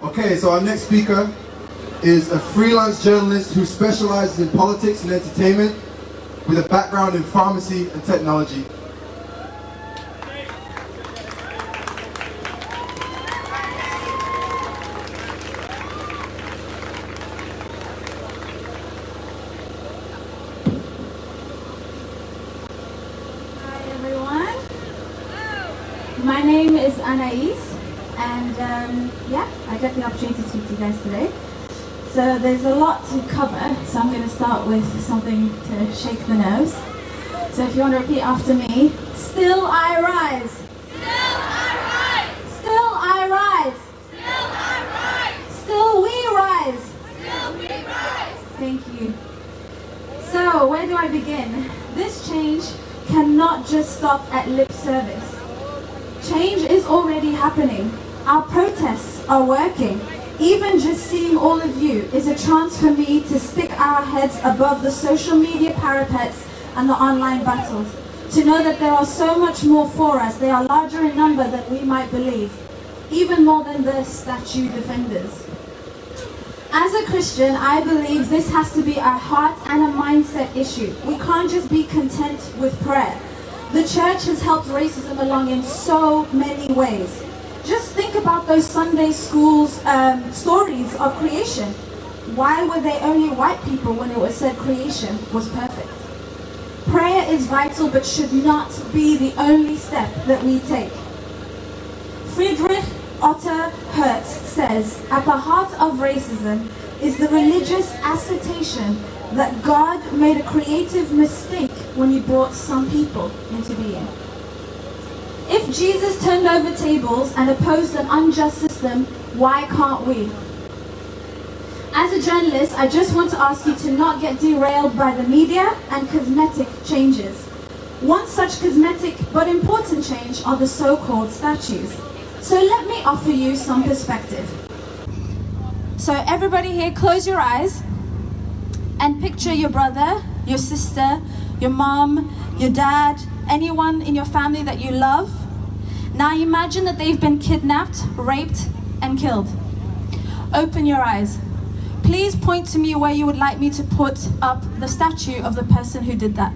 Okay, so our next speaker is a freelance journalist who specializes in politics and entertainment with a background in pharmacy and technology. Hi everyone, my name is Anais, and I get the opportunity to speak to you guys today. So there's a lot to cover, so I'm going to start with something to shake the nerves. So if you want to repeat after me, still I rise. Still I rise. Still I rise. Still I rise. Still we rise. Still we rise. Thank you. So where do I begin? This change cannot just stop at lip service. Change is already happening. Our protests are working. Even just seeing all of you is a chance for me to stick our heads above the social media parapets and the online battles. To know that there are so much more for us. They are larger in number than we might believe. Even more than the statue defenders. As a Christian, I believe this has to be a heart and a mindset issue. We can't just be content with prayer. The church has helped racism along in so many ways. Just think about those Sunday schools stories of creation. Why were they only white people when it was said creation was perfect? Prayer is vital but should not be the only step that we take. Friedrich Otto Hertz says, at the heart of racism is the religious assertion that God made a creative mistake when he brought some people into being. If Jesus turned over tables and opposed an unjust system, why can't we? As a journalist, I just want to ask you to not get derailed by the media and cosmetic changes. One such cosmetic but important change are the so-called statues. So let me offer you some perspective. So everybody here, close your eyes and picture your brother, your sister, your mom, your dad, anyone in your family that you love. Now imagine that they've been kidnapped, raped, and killed. Open your eyes. Please point to me where you would like me to put up the statue of the person who did that.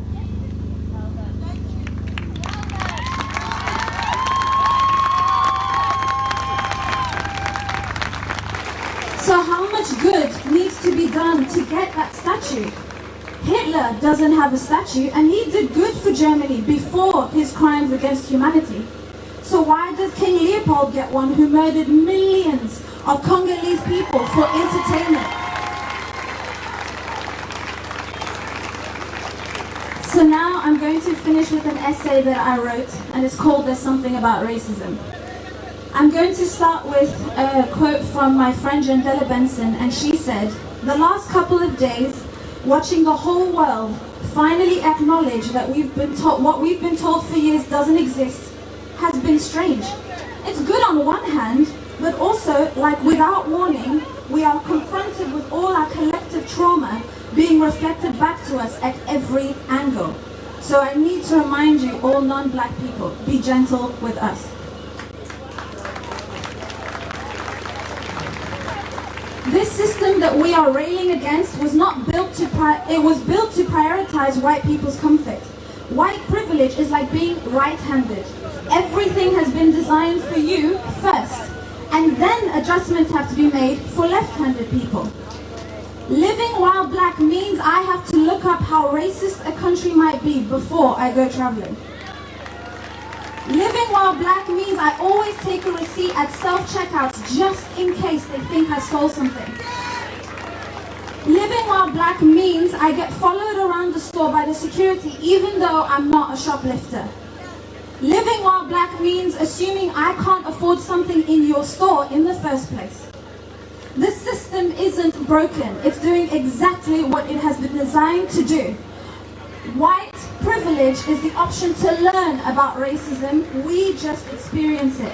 So how much good needs to be done to get that statue? Hitler doesn't have a statue, and he did good for Germany before his crimes against humanity. So why does King Leopold get one who murdered millions of Congolese people for entertainment? So now I'm going to finish with an essay that I wrote, and it's called There's Something About Racism. I'm going to start with a quote from my friend Jendella Benson, and she said, "The last couple of days, watching the whole world finally acknowledge that what we've been told for years doesn't exist has been strange. It's good on one hand, but also, like without warning, we are confronted with all our collective trauma being reflected back to us at every angle. So I need to remind you, all non-black people, be gentle with us." This system that we are railing against was not built to built to prioritize white people's comfort. White privilege is like being right-handed. Everything has been designed for you first, and then adjustments have to be made for left-handed people. Living while black means I have to look up how racist a country might be before I go traveling. Living while black means I always take a receipt at self-checkouts just in case they think I stole something. Living while black means I get followed around the store by the security even though I'm not a shoplifter. Living while black means assuming I can't afford something in your store in the first place. The system isn't broken. It's doing exactly what it has been designed to do. White privilege is the option to learn about racism. We just experience it.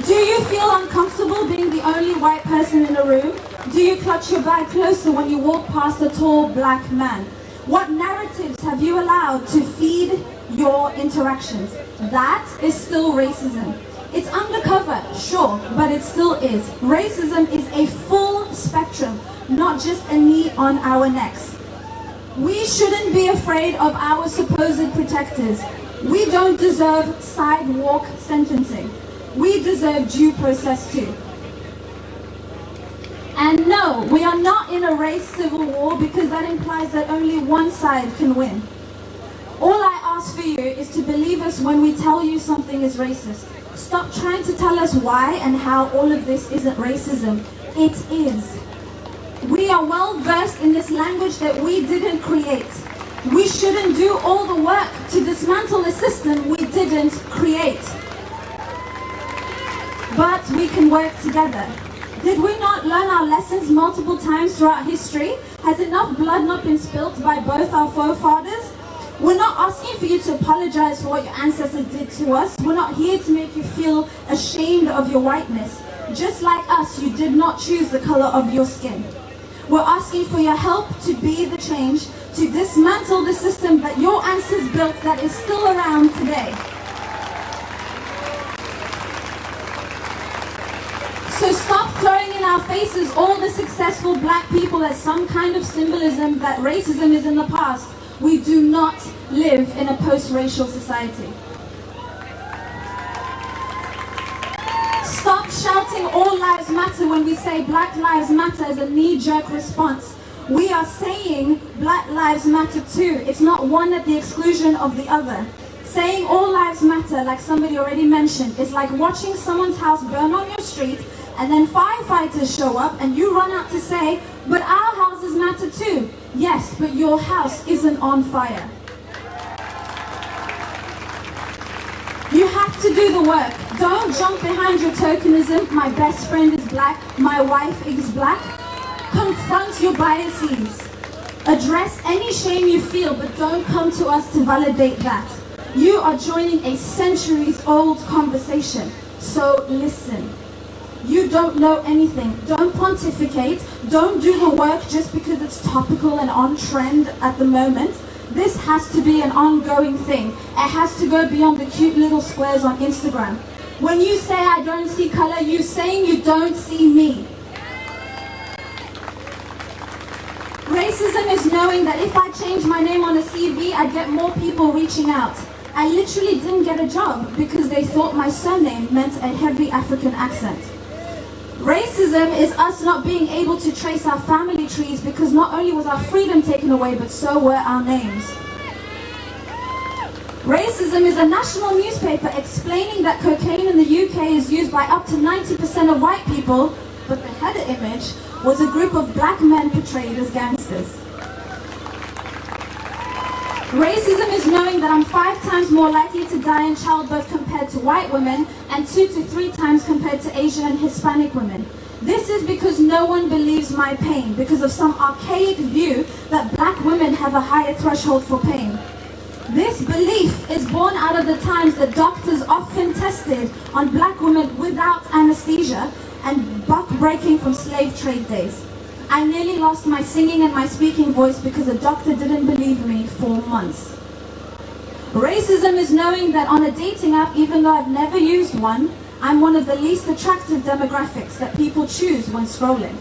Do you feel uncomfortable being the only white person in a room? Do you clutch your bag closer when you walk past a tall black man? What narratives have you allowed to feed your interactions? That is still racism. It's undercover, sure, but it still is. Racism is a full spectrum, not just a knee on our necks. We shouldn't be afraid of our supposed protectors. We don't deserve sidewalk sentencing. We deserve due process too. And no, we are not in a race civil war, because that implies that only one side can win. All I ask for you is to believe us when we tell you something is racist. Stop trying to tell us why and how all of this isn't racism. It is. We are well versed in this language that we didn't create. We shouldn't do all the work to dismantle a system we didn't create. But we can work together. Did we not learn our lessons multiple times throughout history? Has enough blood not been spilt by both our forefathers? We're not asking for you to apologize for what your ancestors did to us. We're not here to make you feel ashamed of your whiteness. Just like us, you did not choose the color of your skin. We're asking for your help to be the change, to dismantle the system that your ancestors built that is still around today. So stop throwing in our faces all the successful black people as some kind of symbolism that racism is in the past. We do not live in a post-racial society. Stop shouting all lives matter when we say Black Lives Matter as a knee-jerk response. We are saying Black Lives Matter too. It's not one at the exclusion of the other. Saying all lives matter, like somebody already mentioned, is like watching someone's house burn on your street and then firefighters show up and you run out to say, but our houses matter too. Yes, but your house isn't on fire. You have to do the work. Don't jump behind your tokenism. My best friend is black. My wife is black. Confront your biases. Address any shame you feel, but don't come to us to validate that. You are joining a centuries-old conversation. So listen. You don't know anything. Don't pontificate. Don't do the work just because it's topical and on trend at the moment. This has to be an ongoing thing. It has to go beyond the cute little squares on Instagram. When you say I don't see color, you're saying you don't see me. Racism is knowing that if I change my name on a CV, I'd get more people reaching out. I literally didn't get a job because they thought my surname meant a heavy African accent. Racism is us not being able to trace our family trees because not only was our freedom taken away, but so were our names. Racism is a national newspaper explaining that cocaine in the UK is used by up to 90% of white people, but the header image was a group of black men portrayed as gangsters. Racism is knowing that I'm 5 times more likely to die in childbirth compared to white women and 2 to 3 times compared to Asian and Hispanic women. This is because no one believes my pain, because of some archaic view that black women have a higher threshold for pain. This belief is born out of the times that doctors often tested on black women without anesthesia and buck breaking from slave trade days. I nearly lost my singing and my speaking voice because a doctor didn't believe me for months. Racism is knowing that on a dating app, even though I've never used one, I'm one of the least attractive demographics that people choose when scrolling.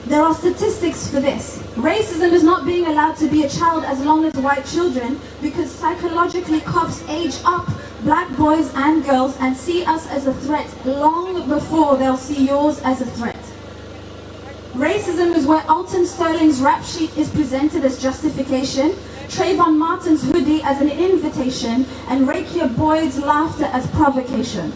There are statistics for this. Racism is not being allowed to be a child as long as white children because psychologically cops age up black boys and girls and see us as a threat long before they'll see yours as a threat. Racism is where Alton Sterling's rap sheet is presented as justification, Trayvon Martin's hoodie as an invitation, and Rakia Boyd's laughter as provocation.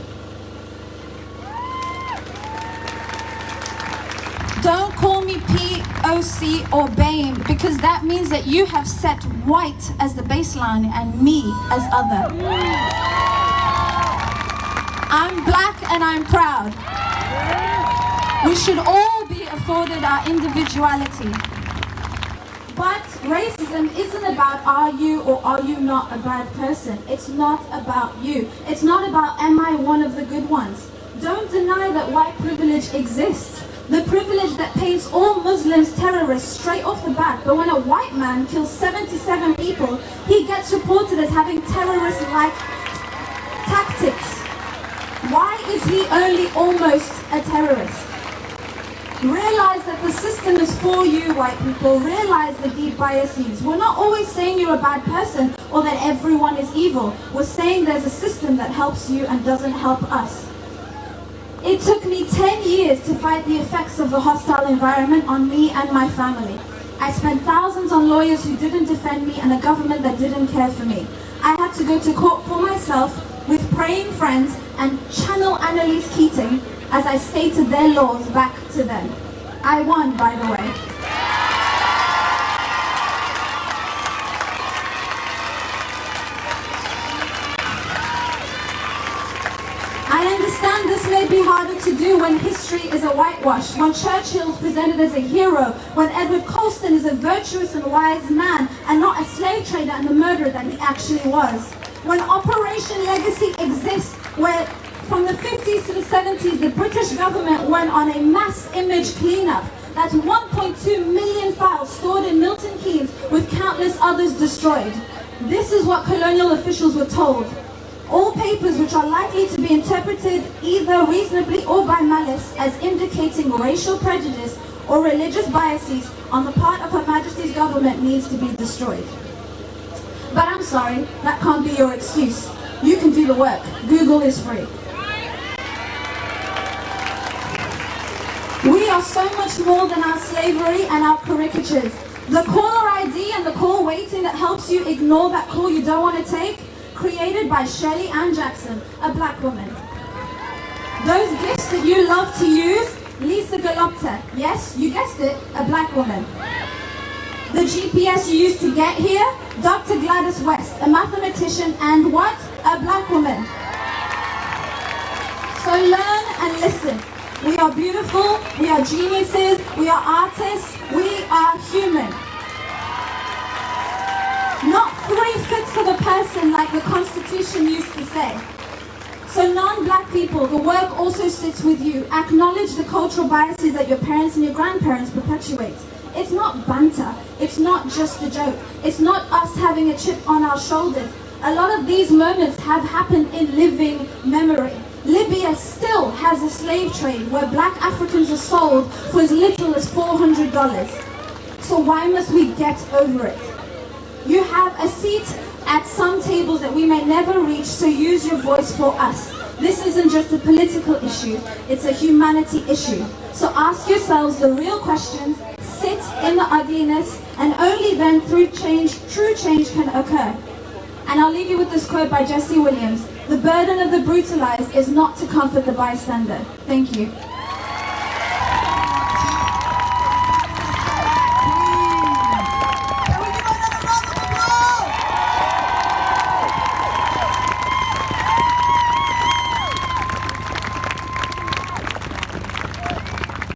Don't call me POC or BAME because that means that you have set white as the baseline and me as other. I'm black and I'm proud. We should all be afforded our individuality. But racism isn't about are you or are you not a bad person. It's not about you. It's not about am I one of the good ones. Don't deny that white privilege exists. The privilege that paints all Muslims terrorists straight off the bat, but when a white man kills 77 people, he gets reported as having terrorist-like tactics. is he only almost a terrorist? Realize that the system is for you, white people. Realize the deep biases. We're not always saying you're a bad person or that everyone is evil. We're saying there's a system that helps you and doesn't help us. It took me 10 years to fight the effects of the hostile environment on me and my family. I spent thousands on lawyers who didn't defend me and a government that didn't care for me. I had to go to court for myself with praying friends and channel Annalise Keating as I stated their laws back to them. I won, by the way. I understand this may be harder to do when history is a whitewash, when Churchill is presented as a hero, when Edward Colston is a virtuous and wise man and not a slave trader and the murderer that he actually was. When Operation Legacy exists, where from the 50s to the 70s, the British government went on a mass image cleanup. That's 1.2 million files stored in Milton Keynes with countless others destroyed. This is what colonial officials were told. All papers which are likely to be interpreted either reasonably or by malice as indicating racial prejudice or religious biases on the part of Her Majesty's government needs to be destroyed. But I'm sorry, that can't be your excuse. You can do the work. Google is free. We are so much more than our slavery and our caricatures. The caller ID and the call waiting that helps you ignore that call you don't want to take, created by Shirley Ann Jackson, a black woman. Those gifts that you love to use, Lisa Galopta, yes, you guessed it, a black woman. The GPS you used to get here, Dr. Gladys West, a mathematician and what? A black woman. So learn and listen. We are beautiful, we are geniuses, we are artists, we are human. Not 3 fits of a person like the Constitution used to say. So non-black people, the work also sits with you. Acknowledge the cultural biases that your parents and your grandparents perpetuate. It's not banter, it's not just a joke, it's not us having a chip on our shoulders. A lot of these moments have happened in living memory. Libya still has a slave trade where black Africans are sold for as little as $400. So why must we get over it? You have a seat at some tables that we may never reach, so use your voice for us. This isn't just a political issue, it's a humanity issue. So ask yourselves the real questions, sit in the ugliness, and only then through change, true change can occur. And I'll leave you with this quote by Jesse Williams. The burden of the brutalized is not to comfort the bystander. Thank you.